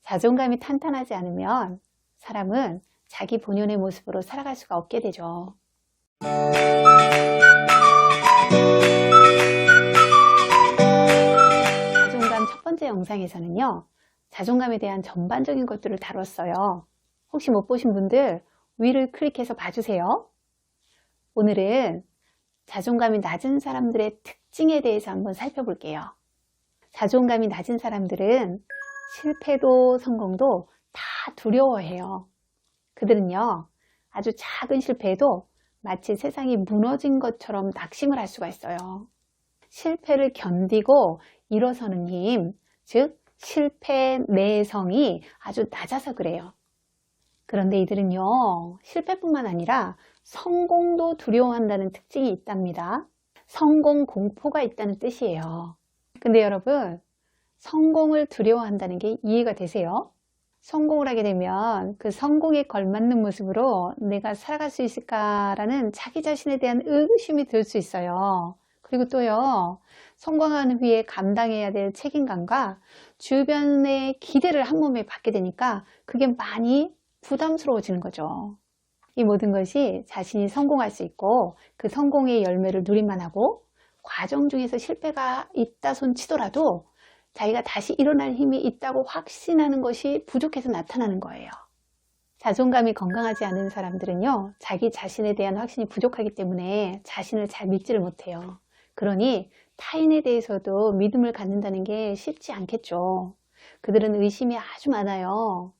자존감이 탄탄하지 않으면 사람은 자기 본연의 모습으로 살아갈 수가 없게 되죠. 자존감 첫 번째 영상에서는요, 자존감에 대한 전반적인 것들을 다뤘어요. 혹시 못 보신 분들 위를 클릭해서 봐주세요. 오늘은 자존감이 낮은 사람들의 특징에 대해서 한번 살펴볼게요. 자존감이 낮은 사람들은 실패도 성공도 다 두려워해요. 그들은요, 아주 작은 실패에도 마치 세상이 무너진 것처럼 낙심을 할 수가 있어요. 실패를 견디고 일어서는 힘, 즉 실패 내성이 아주 낮아서 그래요. 그런데 이들은요, 실패뿐만 아니라 성공도 두려워한다는 특징이 있답니다. 성공 공포가 있다는 뜻이에요. 근데 여러분, 성공을 두려워한다는 게 이해가 되세요? 성공을 하게 되면 그 성공에 걸맞는 모습으로 내가 살아갈 수 있을까라는 자기 자신에 대한 의구심이 들 수 있어요. 그리고 또요, 성공한 후에 감당해야 될 책임감과 주변의 기대를 한 몸에 받게 되니까 그게 많이 부담스러워지는 거죠. 이 모든 것이 자신이 성공할 수 있고 그 성공의 열매를 누릴만 하고 과정 중에서 실패가 있다 손 치더라도 자기가 다시 일어날 힘이 있다고 확신하는 것이 부족해서 나타나는 거예요. 자존감이 건강하지 않은 사람들은요, 자기 자신에 대한 확신이 부족하기 때문에 자신을 잘 믿지를 못해요. 그러니 타인에 대해서도 믿음을 갖는다는 게 쉽지 않겠죠. 그들은 의심이 아주 많아요.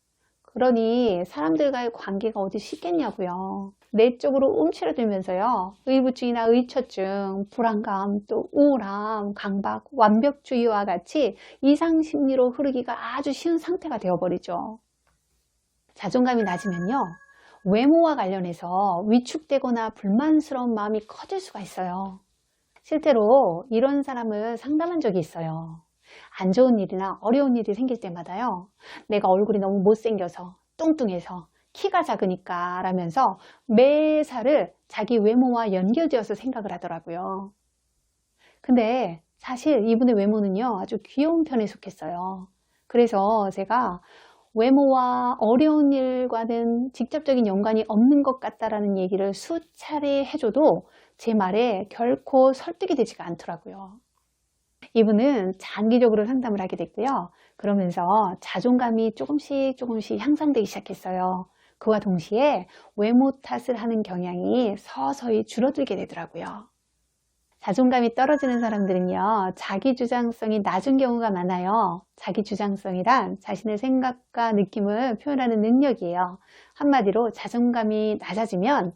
그러니 사람들과의 관계가 어디 쉽겠냐고요. 내적으로 움츠러들면서요, 의부증이나 의처증, 불안감, 또 우울함, 강박, 완벽주의와 같이 이상심리로 흐르기가 아주 쉬운 상태가 되어버리죠. 자존감이 낮으면요, 외모와 관련해서 위축되거나 불만스러운 마음이 커질 수가 있어요. 실제로 이런 사람을 상담한 적이 있어요. 안 좋은 일이나 어려운 일이 생길 때마다요, 내가 얼굴이 너무 못생겨서, 뚱뚱해서, 키가 작으니까 라면서 매사를 자기 외모와 연결되어서 생각을 하더라고요. 근데 사실 이분의 외모는요, 아주 귀여운 편에 속했어요. 그래서 제가 외모와 어려운 일과는 직접적인 연관이 없는 것 같다라는 얘기를 수차례 해줘도 제 말에 결코 설득이 되지가 않더라고요. 이분은 장기적으로 상담을 하게 됐고요. 그러면서 자존감이 조금씩 향상되기 시작했어요. 그와 동시에 외모 탓을 하는 경향이 서서히 줄어들게 되더라고요. 자존감이 떨어지는 사람들은요, 자기주장성이 낮은 경우가 많아요. 자기주장성이란 자신의 생각과 느낌을 표현하는 능력이에요. 한마디로 자존감이 낮아지면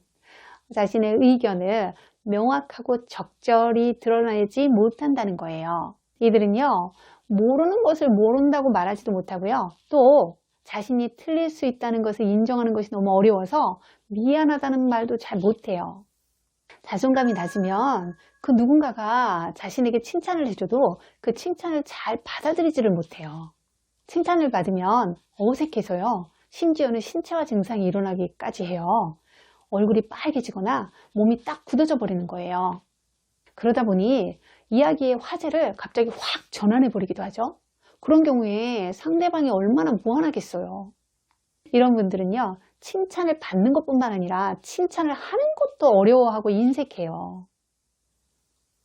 자신의 의견을 명확하고 적절히 드러내지 못한다는 거예요. 이들은요, 모르는 것을 모른다고 말하지도 못하고요. 또 자신이 틀릴 수 있다는 것을 인정하는 것이 너무 어려워서 미안하다는 말도 잘 못해요. 자존감이 낮으면 그 누군가가 자신에게 칭찬을 해줘도 그 칭찬을 잘 받아들이지를 못해요. 칭찬을 받으면 어색해서요, 심지어는 신체화 증상이 일어나기까지 해요. 얼굴이 빨개지거나 몸이 딱 굳어져 버리는 거예요. 그러다 보니 이야기의 화제를 갑자기 확 전환해 버리기도 하죠. 그런 경우에 상대방이 얼마나 무안하겠어요. 이런 분들은요, 칭찬을 받는 것뿐만 아니라 칭찬을 하는 것도 어려워하고 인색해요.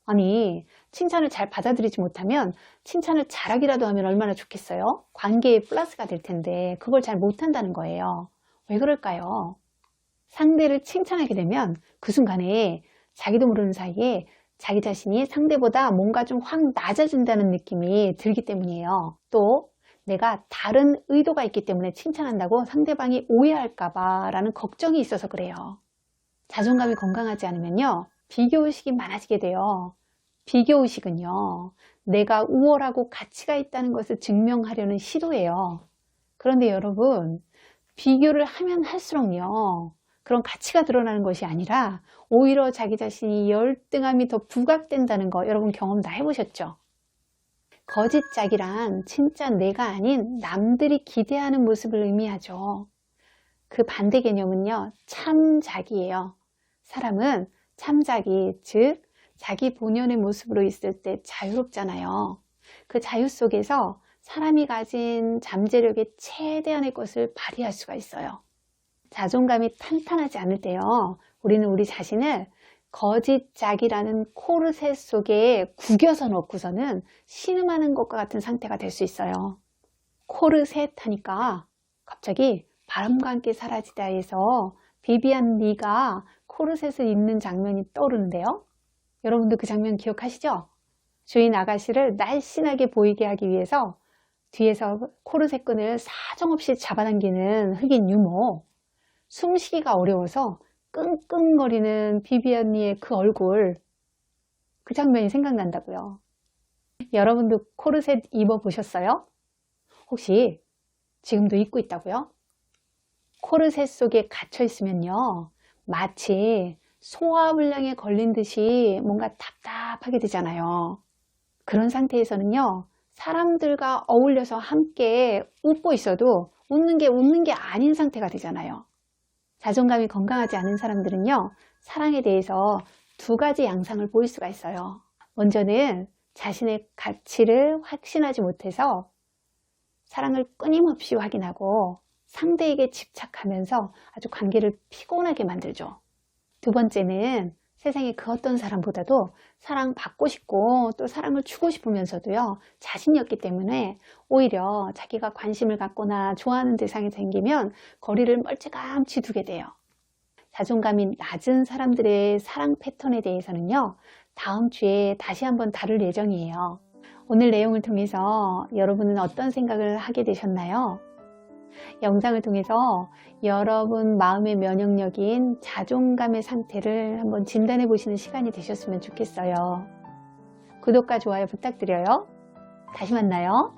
아니, 칭찬을 잘 받아들이지 못하면 칭찬을 잘하기라도 하면 얼마나 좋겠어요? 관계에 플러스가 될 텐데 그걸 잘 못한다는 거예요. 왜 그럴까요? 상대를 칭찬하게 되면 그 순간에 자기도 모르는 사이에 자기 자신이 상대보다 뭔가 좀 확 낮아진다는 느낌이 들기 때문이에요. 또 내가 다른 의도가 있기 때문에 칭찬한다고 상대방이 오해할까봐 라는 걱정이 있어서 그래요. 자존감이 건강하지 않으면요, 비교의식이 많아지게 돼요. 비교의식은요, 내가 우월하고 가치가 있다는 것을 증명하려는 시도예요. 그런데 여러분, 비교를 하면 할수록요, 그런 가치가 드러나는 것이 아니라 오히려 자기 자신이 열등함이 더 부각된다는 거 여러분 경험 다 해보셨죠? 거짓 자기란 진짜 내가 아닌 남들이 기대하는 모습을 의미하죠. 그 반대 개념은요, 참 자기예요. 사람은 참 자기, 즉 자기 본연의 모습으로 있을 때 자유롭잖아요. 그 자유 속에서 사람이 가진 잠재력의 최대한의 것을 발휘할 수가 있어요. 자존감이 탄탄하지 않을 때요, 우리는 우리 자신을 거짓작이라는 코르셋 속에 구겨서 넣고서는 신음하는 것과 같은 상태가 될 수 있어요. 코르셋 하니까 갑자기 바람과 함께 사라지다에서 비비안 리가 코르셋을 입는 장면이 떠오르는데요. 여러분도 그 장면 기억하시죠? 주인 아가씨를 날씬하게 보이게 하기 위해서 뒤에서 코르셋 끈을 사정없이 잡아당기는 흑인 유모, 숨쉬기가 어려워서 끙끙거리는 비비안 리의 그 얼굴, 그 장면이 생각난다고요. 여러분도 코르셋 입어보셨어요? 혹시 지금도 입고 있다고요? 코르셋 속에 갇혀 있으면요, 마치 소화불량에 걸린 듯이 뭔가 답답하게 되잖아요. 그런 상태에서는요, 사람들과 어울려서 함께 웃고 있어도 웃는 게 아닌 상태가 되잖아요. 자존감이 건강하지 않은 사람들은요, 사랑에 대해서 두 가지 양상을 보일 수가 있어요. 먼저는 자신의 가치를 확신하지 못해서 사랑을 끊임없이 확인하고 상대에게 집착하면서 아주 관계를 피곤하게 만들죠. 두 번째는 세상의 그 어떤 사람보다도 사랑받고 싶고 또 사랑을 주고 싶으면서도요, 자신이 없기 때문에 오히려 자기가 관심을 갖거나 좋아하는 대상이 생기면 거리를 멀찌감치 두게 돼요. 자존감이 낮은 사람들의 사랑 패턴에 대해서는요, 다음 주에 다시 한번 다룰 예정이에요. 오늘 내용을 통해서 여러분은 어떤 생각을 하게 되셨나요? 영상을 통해서 여러분 마음의 면역력인 자존감의 상태를 한번 진단해 보시는 시간이 되셨으면 좋겠어요. 구독과 좋아요 부탁드려요. 다시 만나요.